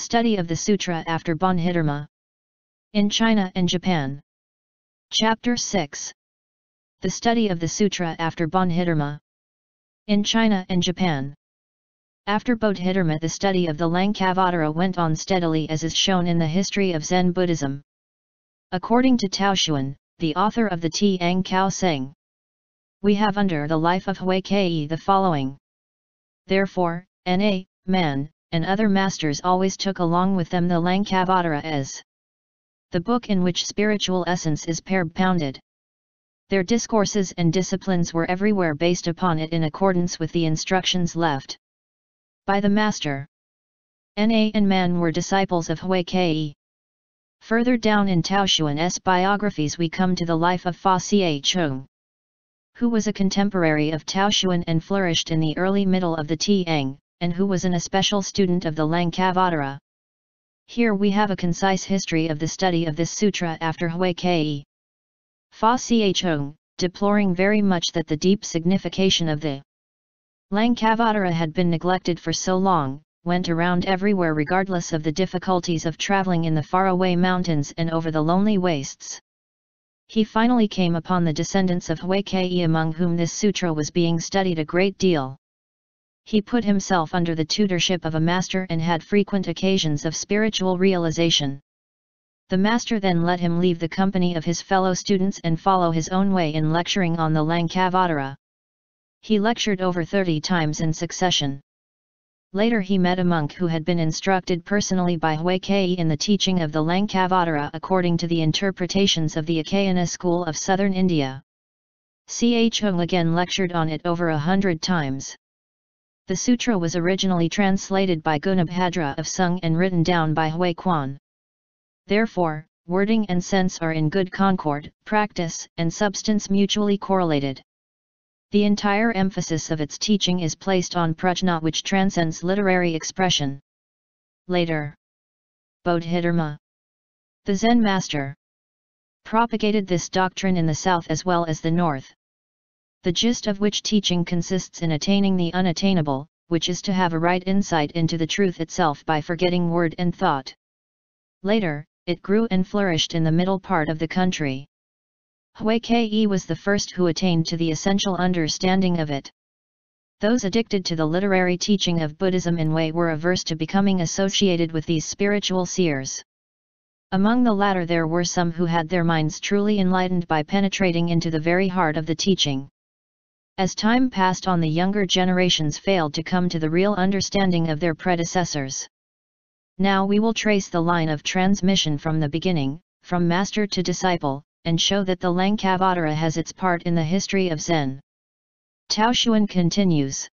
Study of the Sutra after Bodhidharma. In China and Japan. Chapter 6. The study of the Sutra after Bodhidharma. In China and Japan. After Bodhidharma, the study of the LANKAVATARA went on steadily, as is shown in the history of Zen Buddhism. According to tao-hsuan, the author of the Tiang Kao Seng, we have under the life of hui-k'ê the following. Therefore, man, and other masters always took along with them the LANKAVATARA as the book in which spiritual essence is prbpounded. Their discourses and disciplines were everywhere based upon it in accordance with the instructions left by the master. And man were disciples of hui-k'ê. Further down in tao-hsuan's biographies we come to the life of Fa-Chia-chung, who was a contemporary of tao-hsuan and flourished in the early middle of the Tiang, and who was an especial student of the LANKAVATARA. Here we have a concise history of the study of this sutra after hui-k'ê. Fa-Chia-chung, deploring very much that the deep signification of the LANKAVATARA had been neglected for so long, went around everywhere regardless of the difficulties of traveling in the faraway mountains and over the lonely wastes. He finally came upon the descendants of hui-k'ê among whom this sutra was being studied a great deal. He put himself under the tutorship of a master and had frequent occasions of spiritual realization. The master then let him leave the company of his fellow students and follow his own way in lecturing on the LANKAVATARA. He lectured over 30 times in succession. Later he met a monk who had been instructed personally by hui-k'ê in the teaching of the LANKAVATARA according to the interpretations of the Akayana school of southern India. Chung again lectured on it over 100 times. The sutra was originally translated by Gunabhadra of Sung and written down by Hui Quan. Therefore, wording and sense are in good concord, practice and substance mutually correlated. The entire emphasis of its teaching is placed on prajna, which transcends literary expression. Later, Bodhidharma, the Zen master, propagated this doctrine in the south as well as the north. The gist of which teaching consists in attaining the unattainable, which is to have a right insight into the truth itself by forgetting word and thought. Later, it grew and flourished in the middle part of the country. Hui-k'ê was the first who attained to the essential understanding of it. Those addicted to the literary teaching of Buddhism in Wei were averse to becoming associated with these spiritual seers. Among the latter there were some who had their minds truly enlightened by penetrating into the very heart of the teaching. As time passed on, the younger generations failed to come to the real understanding of their predecessors. Now we will trace the line of transmission from the beginning, from master to disciple, and show that the LANKAVATARA has its part in the history of Zen. Tao-hsuan continues.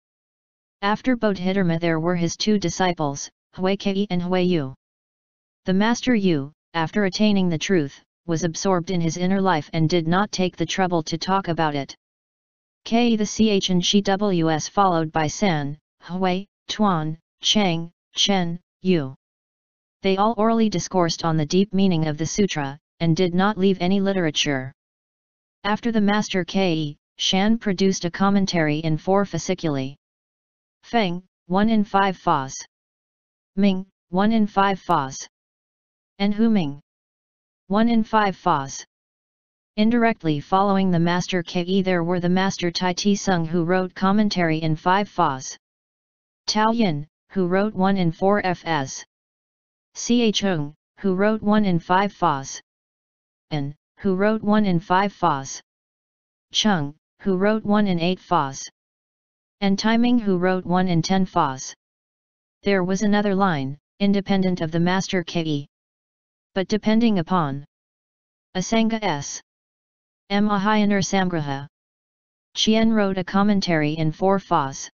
After Bodhidharma there were his two disciples, hui-k'ê and hui-yu. The master Yu, after attaining the truth, was absorbed in his inner life and did not take the trouble to talk about it. K'ê the ch and ws followed by San, Hui, Tuan, Chang, Chen, Yu. They all orally discoursed on the deep meaning of the sutra, and did not leave any literature. After the master K'ê, Shan produced a commentary in 4 fasciculi. Feng, 1 in 5 fas. Ming, 1 in 5 fas. And Hu Ming, 1 in 5 fas. Indirectly following the master K'ê there were the master Tai Ti Sung who wrote commentary in 5 fas. Tao Yin, who wrote 1 in 4 fas. Chung, who wrote 1 in 5 fas. An, who wrote 1 in 5 fas. Chung, who wrote 1 in 8 fas. And Timing, who wrote 1 in 10 fas. There was another line, independent of the master K'ê, but depending upon Asanga S. Mahayana Samgraha. Chien wrote a commentary in 4 fas.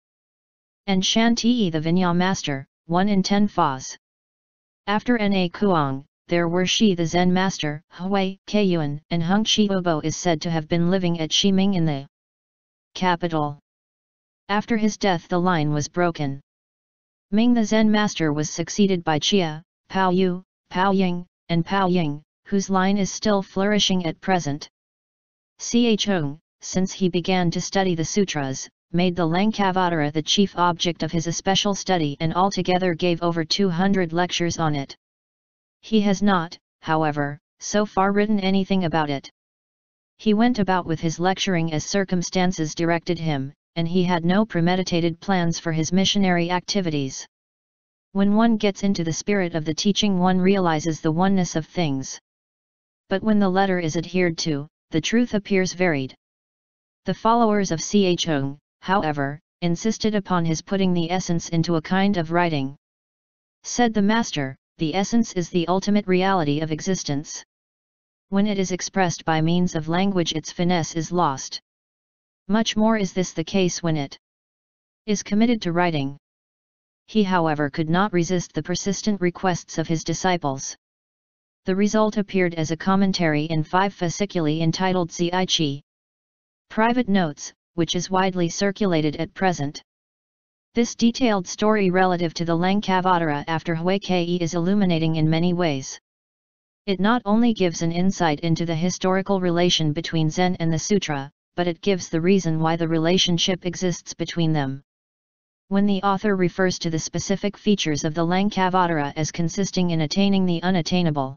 And Shan Te the Vinaya master, 1 in 10 fas. After Na Kuang, there were Shi the Zen master, hui-k'ê, and Hung Chi Obo is said to have been living at Shiming in the capital. After his death the line was broken. Ming the Zen master was succeeded by Chia, Pao Yu, Pao Ying, and Pao Ying, whose line is still flourishing at present. Chung, since he began to study the sutras, made the LANKAVATARA the chief object of his especial study and altogether gave over 200 lectures on it. He has not, however, so far written anything about it. He went about with his lecturing as circumstances directed him, and he had no premeditated plans for his missionary activities. When one gets into the spirit of the teaching, one realizes the oneness of things. But when the letter is adhered to, the truth appears varied. The followers of Ch-ung, however, insisted upon his putting the essence into a kind of writing. Said the master, the essence is the ultimate reality of existence. When it is expressed by means of language, its finesse is lost. Much more is this the case when it is committed to writing. He, however, could not resist the persistent requests of his disciples. The result appeared as a commentary in 5 fasciculi entitled Zi-chi. Private Notes, which is widely circulated at present. This detailed story relative to the LANKAVATARA after hui-k'ê is illuminating in many ways. It not only gives an insight into the historical relation between Zen and the Sutra, but it gives the reason why the relationship exists between them. When the author refers to the specific features of the LANKAVATARA as consisting in attaining the unattainable,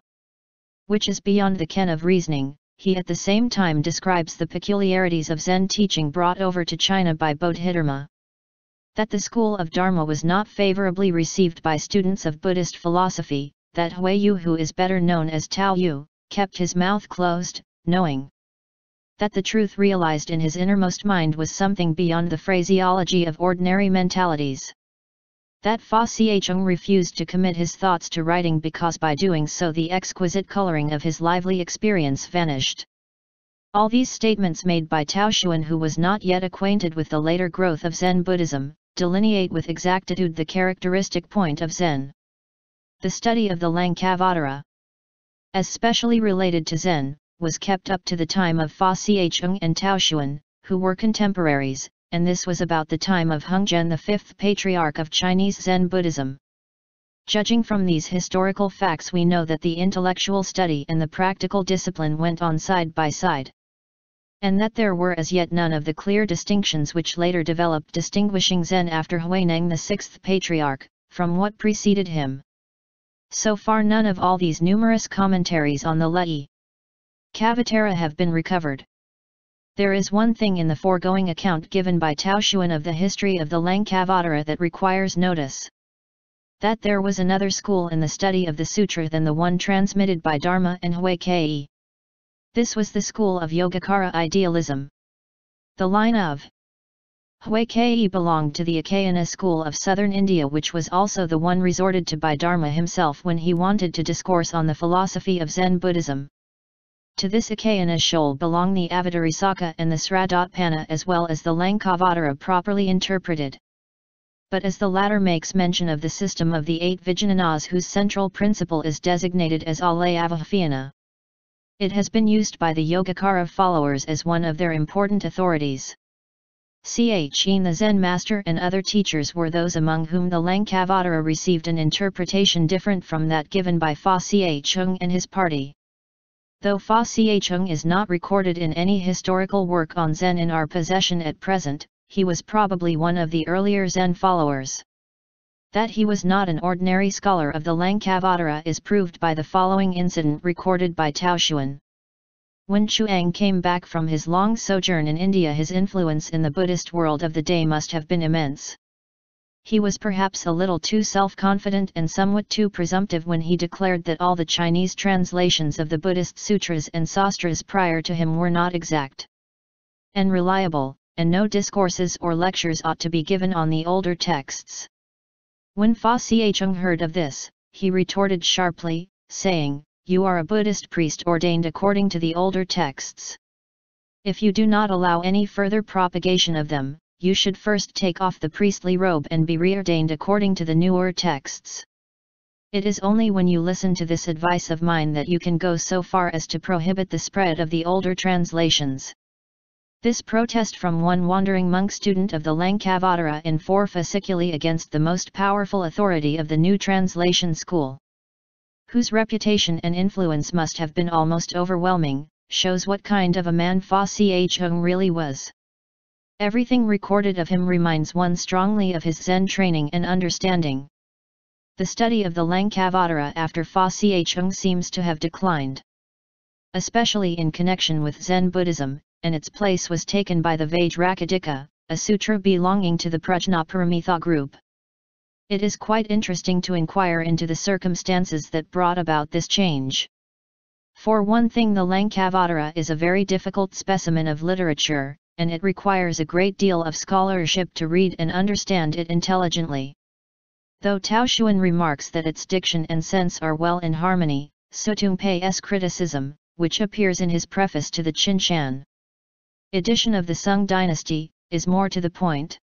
which is beyond the ken of reasoning, he at the same time describes the peculiarities of Zen teaching brought over to China by Bodhidharma. That the school of Dharma was not favorably received by students of Buddhist philosophy, that Hui-yu, who is better known as Tao-yu, kept his mouth closed, knowing that the truth realized in his innermost mind was something beyond the phraseology of ordinary mentalities. That Fa Ch-ung refused to commit his thoughts to writing because by doing so the exquisite coloring of his lively experience vanished. All these statements made by tao-hsuan, who was not yet acquainted with the later growth of Zen Buddhism, delineate with exactitude the characteristic point of Zen. The study of the LANKAVATARA, as specially related to Zen, was kept up to the time of Fa Ch-ung and tao-hsuan, who were contemporaries, and this was about the time of Hongzhen, the 5th patriarch of Chinese Zen Buddhism. Judging from these historical facts, we know that the intellectual study and the practical discipline went on side by side, and that there were as yet none of the clear distinctions which later developed distinguishing Zen after Huineng, the 6th patriarch, from what preceded him. So far none of all these numerous commentaries on the LŽ-Kavatara have been recovered. There is one thing in the foregoing account given by tao-hsuan of the history of the LANKAVATARA that requires notice. That there was another school in the study of the sutra than the one transmitted by Dharma and hui-k'ê. This was the school of Yogacara idealism. The line of hui-k'ê belonged to the Akayana school of southern India, which was also the one resorted to by Dharma himself when he wanted to discourse on the philosophy of Zen Buddhism. To this Akayana school belong the Avatarisaka and the Sratotpana, as well as the LANKAVATARA properly interpreted. But as the latter makes mention of the system of the 8 Vijnanas, whose central principle is designated as Alayavahayana, it has been used by the Yogacara followers as one of their important authorities. Ch-ing, the Zen master and other teachers were those among whom the LANKAVATARA received an interpretation different from that given by Fa Ch-ung and his party. Though Fa Ch-ung is not recorded in any historical work on Zen in our possession at present, he was probably one of the earlier Zen followers. That he was not an ordinary scholar of the LANKAVATARA is proved by the following incident recorded by tao-hsuan. When Chuang came back from his long sojourn in India, his influence in the Buddhist world of the day must have been immense. He was perhaps a little too self-confident and somewhat too presumptive when he declared that all the Chinese translations of the Buddhist sutras and sastras prior to him were not exact and reliable, and no discourses or lectures ought to be given on the older texts. When Fa Ch-ung heard of this, he retorted sharply, saying, "You are a Buddhist priest ordained according to the older texts. If you do not allow any further propagation of them, you should first take off the priestly robe and be reordained according to the newer texts. It is only when you listen to this advice of mine that you can go so far as to prohibit the spread of the older translations." This protest from one wandering monk student of the LANKAVATARA in 4 fasciculi against the most powerful authority of the new translation school, whose reputation and influence must have been almost overwhelming, shows what kind of a man Fa Ch-ung really was. Everything recorded of him reminds one strongly of his Zen training and understanding. The study of the LANKAVATARA after Fa Cheng seems to have declined, especially in connection with Zen Buddhism, and its place was taken by the Vajrakadika, a sutra belonging to the Prajnaparamita group. It is quite interesting to inquire into the circumstances that brought about this change. For one thing, the LANKAVATARA is a very difficult specimen of literature, and it requires a great deal of scholarship to read and understand it intelligently. Though tao-hsuan remarks that its diction and sense are well in harmony, Sutungpei's criticism, which appears in his preface to the Qinshan edition of the Sung dynasty, is more to the point.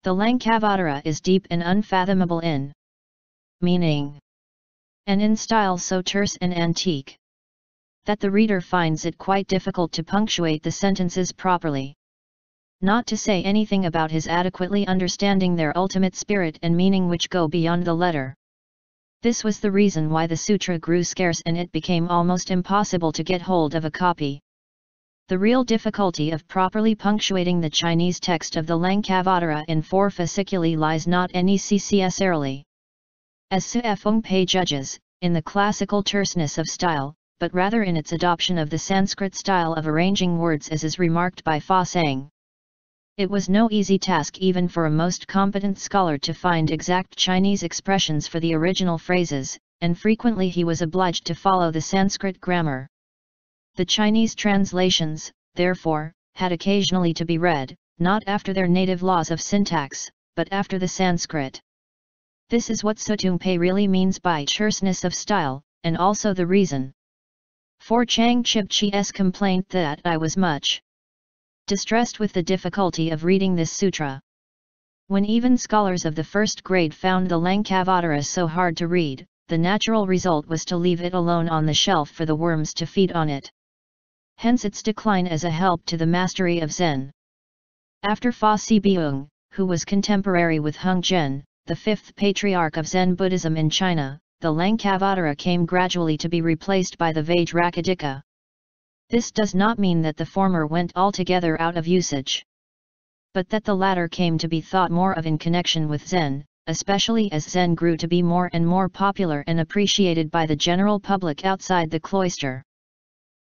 The LANKAVATARA is deep and unfathomable in meaning, and in style so terse and antique, that the reader finds it quite difficult to punctuate the sentences properly. Not to say anything about his adequately understanding their ultimate spirit and meaning which go beyond the letter. This was the reason why the sutra grew scarce and it became almost impossible to get hold of a copy. The real difficulty of properly punctuating the Chinese text of the LANKAVATARA in 4 fasciculi lies not necessarily, as Sufeng-pei judges, in the classical terseness of style, but rather in its adoption of the Sanskrit style of arranging words, as is remarked by Fa Sang. It was no easy task even for a most competent scholar to find exact Chinese expressions for the original phrases, and frequently he was obliged to follow the Sanskrit grammar. The Chinese translations, therefore, had occasionally to be read, not after their native laws of syntax, but after the Sanskrit. This is what Sutungpei really means by terseness of style, and also the reason for Chang Chibchi's complaint that I was much distressed with the difficulty of reading this sutra. When even scholars of the first grade found the LANKAVATARA so hard to read, the natural result was to leave it alone on the shelf for the worms to feed on it. Hence its decline as a help to the mastery of Zen. After Fa Sibyung, who was contemporary with Hung Zhen, the fifth patriarch of Zen Buddhism in China, the LANKAVATARA came gradually to be replaced by the Vajrakadika. This does not mean that the former went altogether out of usage, but that the latter came to be thought more of in connection with Zen, especially as Zen grew to be more and more popular and appreciated by the general public outside the cloister.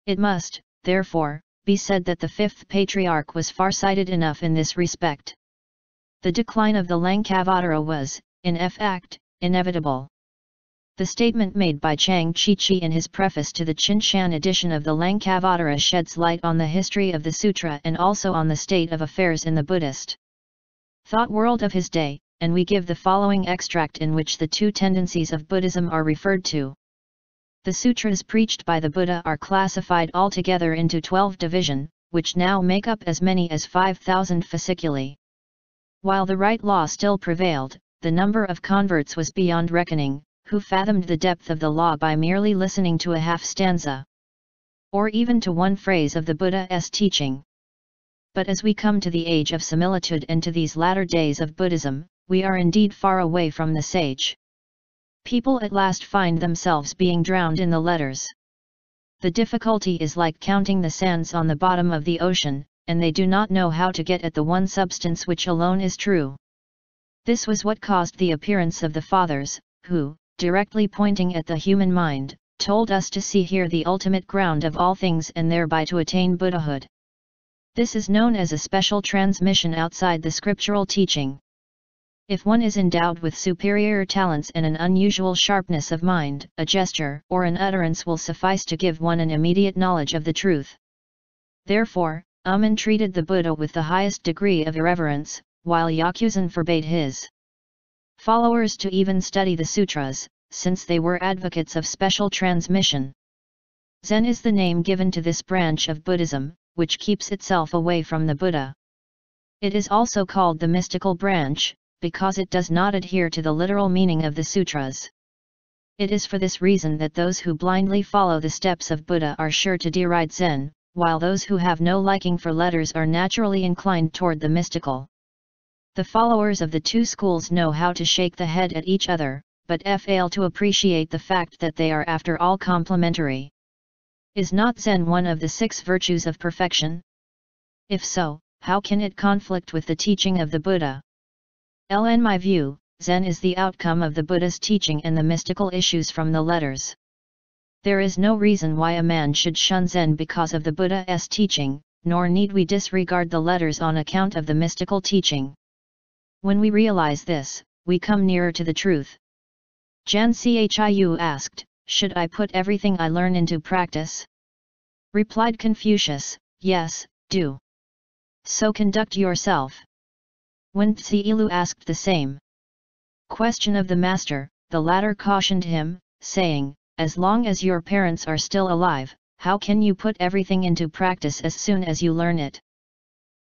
It must, therefore, be said that the fifth patriarch was farsighted enough in this respect. The decline of the LANKAVATARA was, in effect, inevitable. The statement made by Chang Chi in his preface to the Qinshan edition of the LANKAVATARA sheds light on the history of the sutra and also on the state of affairs in the Buddhist thought world of his day, and we give the following extract in which the two tendencies of Buddhism are referred to. The sutras preached by the Buddha are classified altogether into 12 divisions, which now make up as many as 5,000 fasciculi. While the right law still prevailed, the number of converts was beyond reckoning, who fathomed the depth of the law by merely listening to a half stanza, or even to one phrase of the Buddha's teaching. But as we come to the age of similitude and to these latter days of Buddhism, we are indeed far away from the sage. People at last find themselves being drowned in the letters. The difficulty is like counting the sands on the bottom of the ocean, and they do not know how to get at the one substance which alone is true. This was what caused the appearance of the Fathers, who, directly pointing at the human mind, told us to see here the ultimate ground of all things and thereby to attain Buddhahood. This is known as a special transmission outside the scriptural teaching. If one is endowed with superior talents and an unusual sharpness of mind, a gesture or an utterance will suffice to give one an immediate knowledge of the truth. Therefore, treated the Buddha with the highest degree of irreverence, while Yakuzen forbade his followers to even study the sutras, since they were advocates of special transmission. Zen is the name given to this branch of Buddhism, which keeps itself away from the Buddha. It is also called the mystical branch, because it does not adhere to the literal meaning of the sutras. It is for this reason that those who blindly follow the steps of Buddha are sure to deride Zen, while those who have no liking for letters are naturally inclined toward the mystical. The followers of the two schools know how to shake the head at each other, but fail to appreciate the fact that they are after all complementary. Is not Zen one of the 6 virtues of perfection? If so, how can it conflict with the teaching of the Buddha? In my view, Zen is the outcome of the Buddha's teaching and the mystical issues from the letters. There is no reason why a man should shun Zen because of the Buddha's teaching, nor need we disregard the letters on account of the mystical teaching. When we realize this, we come nearer to the truth. Jan Chiu asked, should I put everything I learn into practice? Replied Confucius, yes, do. So conduct yourself. When Tse-ilu asked the same question of the master, the latter cautioned him, saying, as long as your parents are still alive, how can you put everything into practice as soon as you learn it?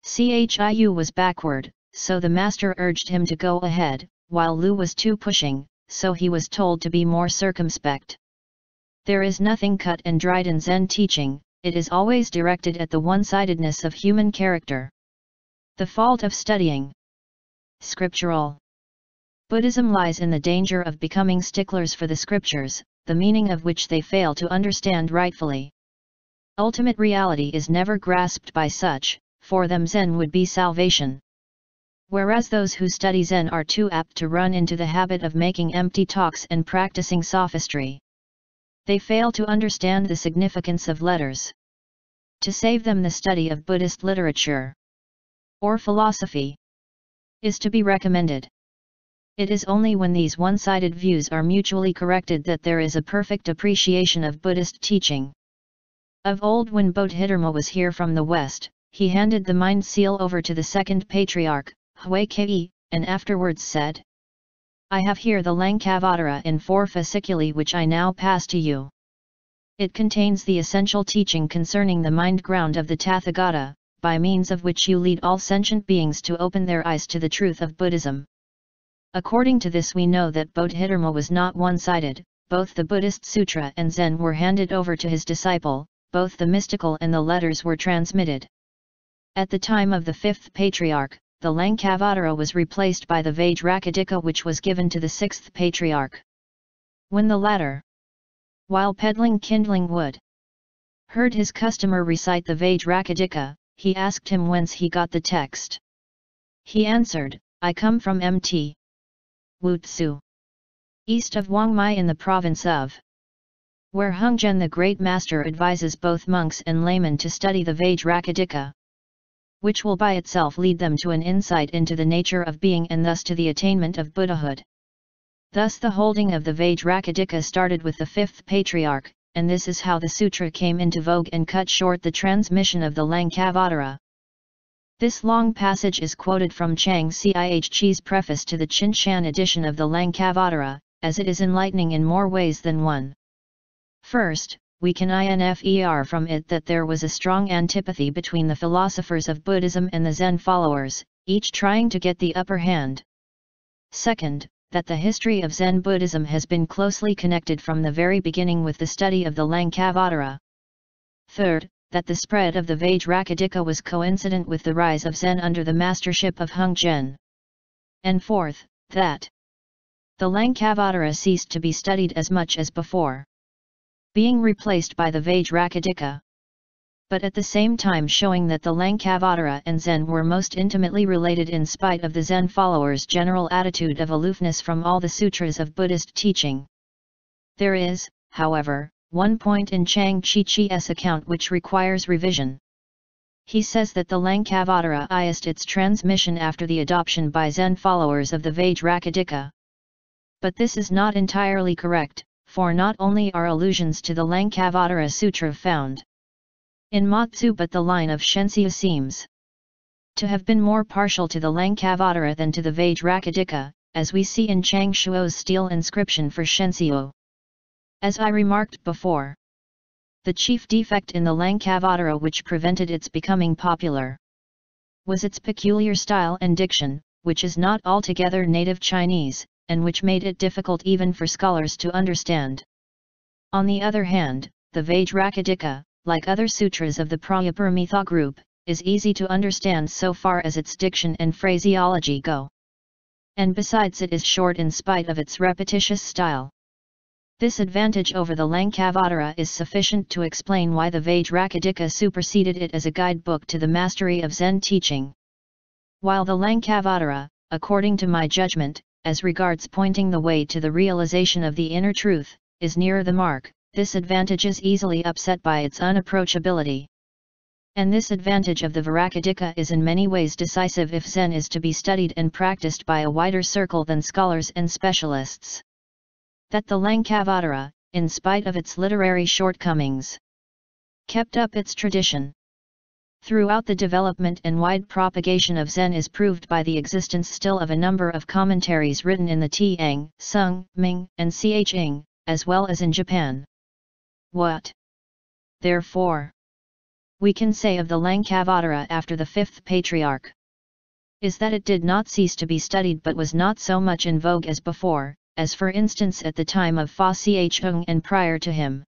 Chiu was backward, so the master urged him to go ahead, while Lu was too pushing, so he was told to be more circumspect. There is nothing cut and dried in Zen teaching, it is always directed at the one-sidedness of human character. The fault of studying scriptural Buddhism lies in the danger of becoming sticklers for the scriptures, the meaning of which they fail to understand rightfully. Ultimate reality is never grasped by such, for them Zen would be salvation. Whereas those who study Zen are too apt to run into the habit of making empty talks and practicing sophistry. They fail to understand the significance of letters. To save them, the study of Buddhist literature or philosophy is to be recommended. It is only when these one-sided views are mutually corrected that there is a perfect appreciation of Buddhist teaching. Of old, when Bodhidharma was here from the West, he handed the mind seal over to the second patriarch, hui-k'ê, and afterwards said, I have here the LANKAVATARA in 4 fasciculi which I now pass to you. It contains the essential teaching concerning the mind ground of the Tathagata, by means of which you lead all sentient beings to open their eyes to the truth of Buddhism. According to this, we know that Bodhidharma was not one-sided, both the Buddhist Sutra and Zen were handed over to his disciple, both the mystical and the letters were transmitted. At the time of the 5th patriarch, the LANKAVATARA was replaced by the Vajrakadika, which was given to the 6th patriarch. When the latter, while peddling kindling wood, heard his customer recite the Vajrakadika, he asked him whence he got the text. He answered, I come from Mt. Wutsu, east of Wangmai in the province of, where Hungzhen the great master advises both monks and laymen to study the Vajrakadika, which will by itself lead them to an insight into the nature of being and thus to the attainment of Buddhahood. Thus the holding of the Vajrakadika started with the 5th patriarch, and this is how the sutra came into vogue and cut short the transmission of the LANKAVATARA. This long passage is quoted from Chang Chih's preface to the Qinshan edition of the LANKAVATARA, as it is enlightening in more ways than one. First, we can infer from it that there was a strong antipathy between the philosophers of Buddhism and the Zen followers, each trying to get the upper hand. Second, that the history of Zen Buddhism has been closely connected from the very beginning with the study of the LANKAVATARA. Third, that the spread of the Vajrakadika was coincident with the rise of Zen under the mastership of Hungzhen. And fourth, that the LANKAVATARA ceased to be studied as much as before, being replaced by the Vajrakadika, but at the same time showing that the LANKAVATARA and Zen were most intimately related in spite of the Zen followers' general attitude of aloofness from all the sutras of Buddhist teaching. There is, however, one point in Chang Chi's account which requires revision. He says that the LANKAVATARA iced its transmission after the adoption by Zen followers of the Vajrakadika. But this is not entirely correct, for not only are allusions to the LANKAVATARA Sutra found in Matsu, but the line of Shenxiu seems to have been more partial to the LANKAVATARA than to the Vajrakadika, as we see in Chang Shuo's stele inscription for Shenxiu. As I remarked before, the chief defect in the LANKAVATARA which prevented its becoming popular was its peculiar style and diction, which is not altogether native Chinese, and which made it difficult even for scholars to understand. On the other hand, the Vajrakadika, like other sutras of the Prajnaparamita group, is easy to understand so far as its diction and phraseology go. And besides, it is short in spite of its repetitious style. This advantage over the LANKAVATARA is sufficient to explain why the Vajrakadika superseded it as a guidebook to the mastery of Zen teaching. While the LANKAVATARA, according to my judgment, as regards pointing the way to the realization of the inner truth, is nearer the mark, this advantage is easily upset by its unapproachability. And this advantage of the Vajrakadika is in many ways decisive if Zen is to be studied and practiced by a wider circle than scholars and specialists. That the LANKAVATARA, in spite of its literary shortcomings, kept up its tradition throughout the development and wide propagation of Zen is proved by the existence still of a number of commentaries written in the Tiang, Sung, Ming, and Ching, as well as in Japan. What, therefore, we can say of the LANKAVATARA after the fifth patriarch is that it did not cease to be studied but was not so much in vogue as before, as for instance at the time of Fa Cheng and prior to him.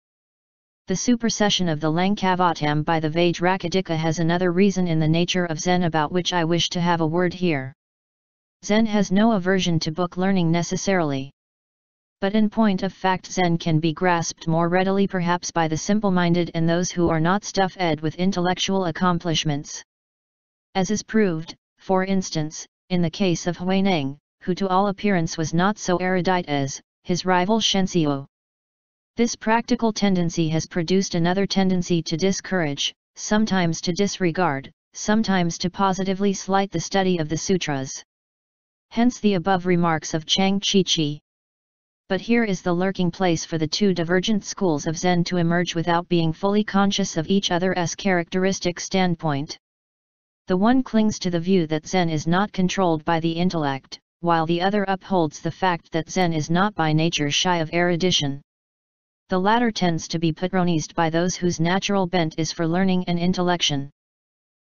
The supersession of the LANKAVATARA by the Vajrakadika has another reason in the nature of Zen about which I wish to have a word here. Zen has no aversion to book learning necessarily. But in point of fact Zen can be grasped more readily perhaps by the simple-minded and those who are not stuff-ed with intellectual accomplishments. As is proved, for instance, in the case of Huineng, who to all appearance was not so erudite as his rival Shenxiu. This practical tendency has produced another tendency to discourage, sometimes to disregard, sometimes to positively slight the study of the sutras. Hence the above remarks of Chang Chi-chi. But here is the lurking place for the two divergent schools of Zen to emerge without being fully conscious of each other's characteristic standpoint. The one clings to the view that Zen is not controlled by the intellect, while the other upholds the fact that Zen is not by nature shy of erudition. The latter tends to be patronized by those whose natural bent is for learning and intellection,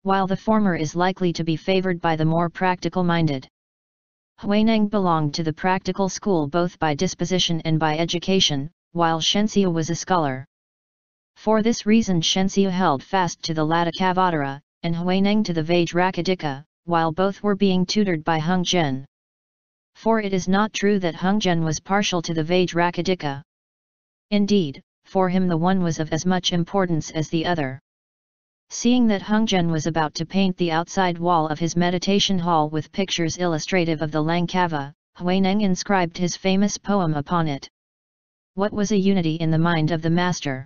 while the former is likely to be favored by the more practical-minded. Huineng belonged to the practical school both by disposition and by education, while Shenxiu was a scholar. For this reason Shenxiu held fast to the LANKAVATARA, and Huineng to the Vajrakadika, while both were being tutored by Hung Zhen. For it is not true that Hung Zhen was partial to the Vajrakadika. Indeed, for him the one was of as much importance as the other. Seeing that Hung Zhen was about to paint the outside wall of his meditation hall with pictures illustrative of the Lankava, Huineng inscribed his famous poem upon it. What was a unity in the mind of the master?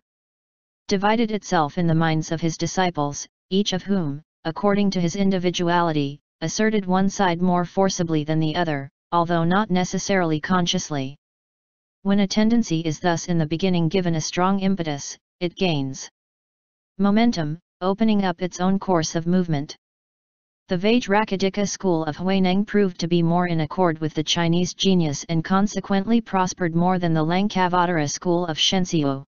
Divided itself in the minds of his disciples, each of whom, according to his individuality, asserted one side more forcibly than the other, although not necessarily consciously. When a tendency is thus in the beginning given a strong impetus, it gains momentum, opening up its own course of movement. The Vajrakadika school of Huineng proved to be more in accord with the Chinese genius and consequently prospered more than the LANKAVATARA school of Shenxiu,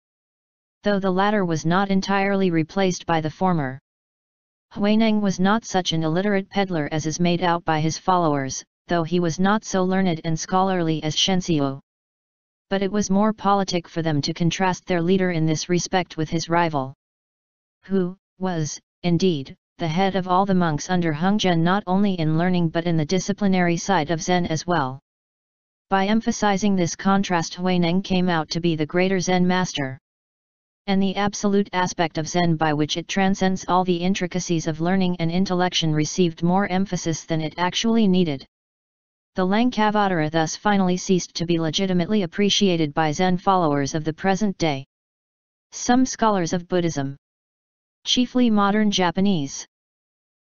though the latter was not entirely replaced by the former. Huineng was not such an illiterate peddler as is made out by his followers, though he was not so learned and scholarly as Shenxiu. But it was more politic for them to contrast their leader in this respect with his rival, who was, indeed, the head of all the monks under Hung Zhen not only in learning but in the disciplinary side of Zen as well. By emphasizing this contrast Huineng came out to be the greater Zen master. And the absolute aspect of Zen by which it transcends all the intricacies of learning and intellection received more emphasis than it actually needed. The LANKAVATARA thus finally ceased to be legitimately appreciated by Zen followers of the present day. Some scholars of Buddhism, chiefly modern Japanese,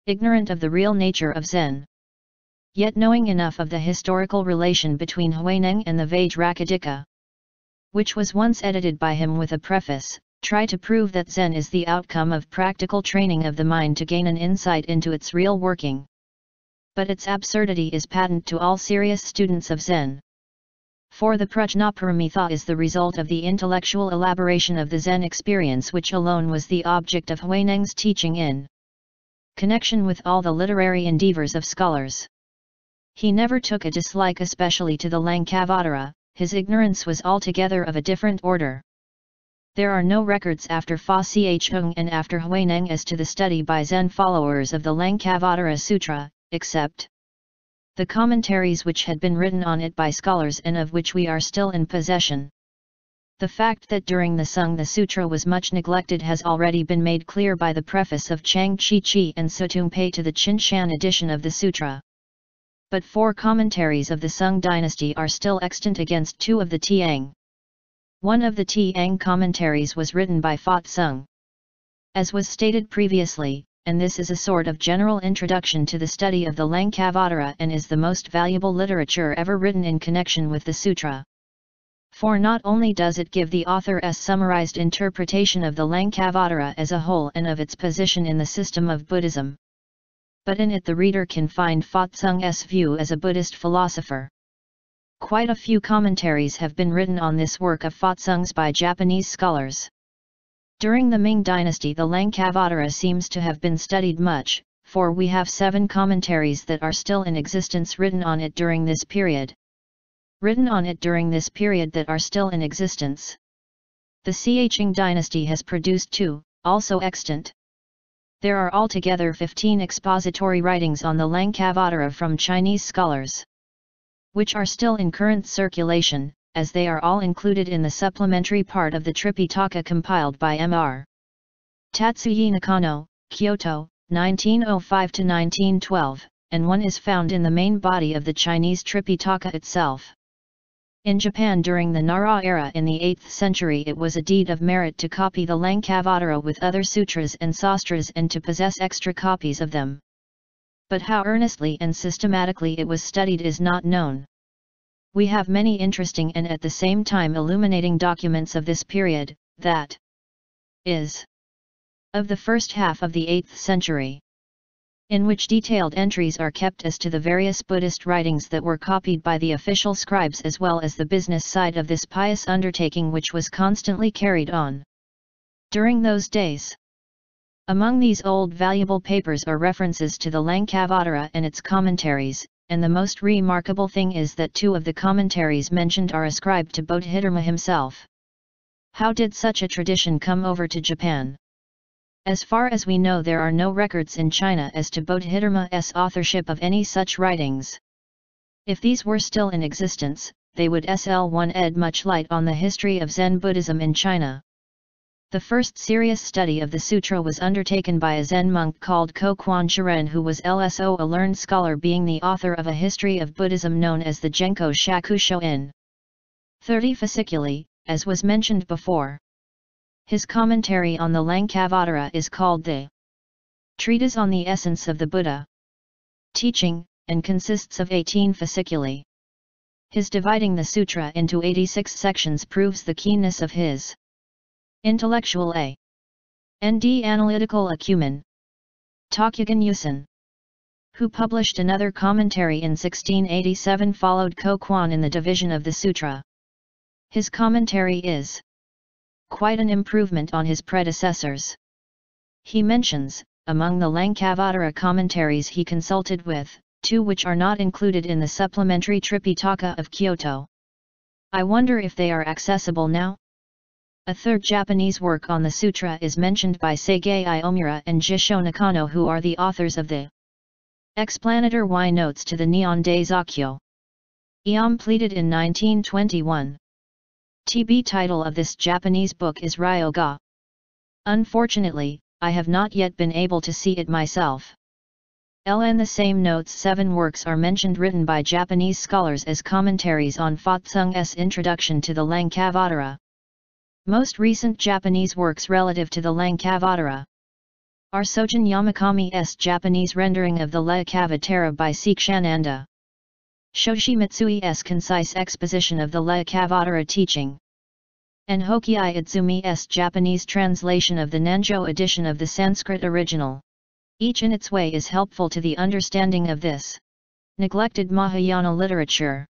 ignorant of the real nature of Zen, yet knowing enough of the historical relation between Huineng and the Vajrakadika, which was once edited by him with a preface, try to prove that Zen is the outcome of practical training of the mind to gain an insight into its real working. But its absurdity is patent to all serious students of Zen. For the Prajnaparamita is the result of the intellectual elaboration of the Zen experience which alone was the object of Huineng's teaching in connection with all the literary endeavors of scholars. He never took a dislike especially to the LANKAVATARA, his ignorance was altogether of a different order. There are no records after Fa Cheng and after Huineng as to the study by Zen followers of the LANKAVATARA Sutra, except the commentaries which had been written on it by scholars and of which we are still in possession. The fact that during the Sung the sutra was much neglected has already been made clear by the preface of Chang Chi-chi and Sutung Pei to the Qinshan edition of the sutra. But 4 commentaries of the Sung dynasty are still extant against 2 of the Tiang. One of the Tiang commentaries was written by Fat Sung. As was stated previously, and this is a sort of general introduction to the study of the LANKAVATARA and is the most valuable literature ever written in connection with the sutra. For not only does it give the author's summarized interpretation of the LANKAVATARA as a whole and of its position in the system of Buddhism, but in it the reader can find Fat Sung's view as a Buddhist philosopher. Quite a few commentaries have been written on this work of Fat Sung's by Japanese scholars. During the Ming dynasty the LANKAVATARA seems to have been studied much, for we have 7 commentaries that are still in existence written on it during this period. That are still in existence. The Qing dynasty has produced 2, also extant. There are altogether 15 expository writings on the LANKAVATARA from Chinese scholars, which are still in current circulation, as they are all included in the supplementary part of the Tripitaka compiled by Mr. Tatsuya Nakano, Kyoto, 1905–1912, and one is found in the main body of the Chinese Tripitaka itself. In Japan during the Nara era in the 8th century it was a deed of merit to copy the LANKAVATARA with other sutras and sastras and to possess extra copies of them. But how earnestly and systematically it was studied is not known. We have many interesting and at the same time illuminating documents of this period, that is, of the first half of the 8th century, in which detailed entries are kept as to the various Buddhist writings that were copied by the official scribes as well as the business side of this pious undertaking which was constantly carried on during those days. Among these old valuable papers are references to the LANKAVATARA and its commentaries, and the most remarkable thing is that 2 of the commentaries mentioned are ascribed to Bodhidharma himself. How did such a tradition come over to Japan? As far as we know there are no records in China as to Bodhidharma's authorship of any such writings. If these were still in existence, they would shed much light on the history of Zen Buddhism in China. The first serious study of the sutra was undertaken by a Zen monk called Ko Quan Shiren who was also a learned scholar being the author of a history of Buddhism known as the Genko Shakusho in 30 fasciculi, as was mentioned before. His commentary on the LANKAVATARA is called the Treatise on the Essence of the Buddha teaching, and consists of 18 fasciculi. His dividing the sutra into 86 sections proves the keenness of his intellectual and analytical acumen. Tokyogen Yusen, who published another commentary in 1687, followed Ko Quan in the division of the sutra. His commentary is quite an improvement on his predecessors. He mentions, among the LANKAVATARA commentaries he consulted with, 2 which are not included in the supplementary Tripitaka of Kyoto. I wonder if they are accessible now? A third Japanese work on the sutra is mentioned by Seigei Omura and Jisho Nakano who are the authors of the explanatory notes to the Nihon Daizakyo. Completed in 1921. TB title of this Japanese book is Ryoga. Unfortunately, I have not yet been able to see it myself. In the same notes 7 works are mentioned written by Japanese scholars as commentaries on Fat Sung's introduction to the LANKAVATARA. Most recent Japanese works relative to the LANKAVATARA are Sojin Yamakami's Japanese rendering of the LANKAVATARA by Sekshananda, Shoshi Mitsui's concise exposition of the LANKAVATARA teaching, and Hokiai Idzumi's Japanese translation of the Nanjo edition of the Sanskrit original. Each in its way is helpful to the understanding of this neglected Mahayana literature.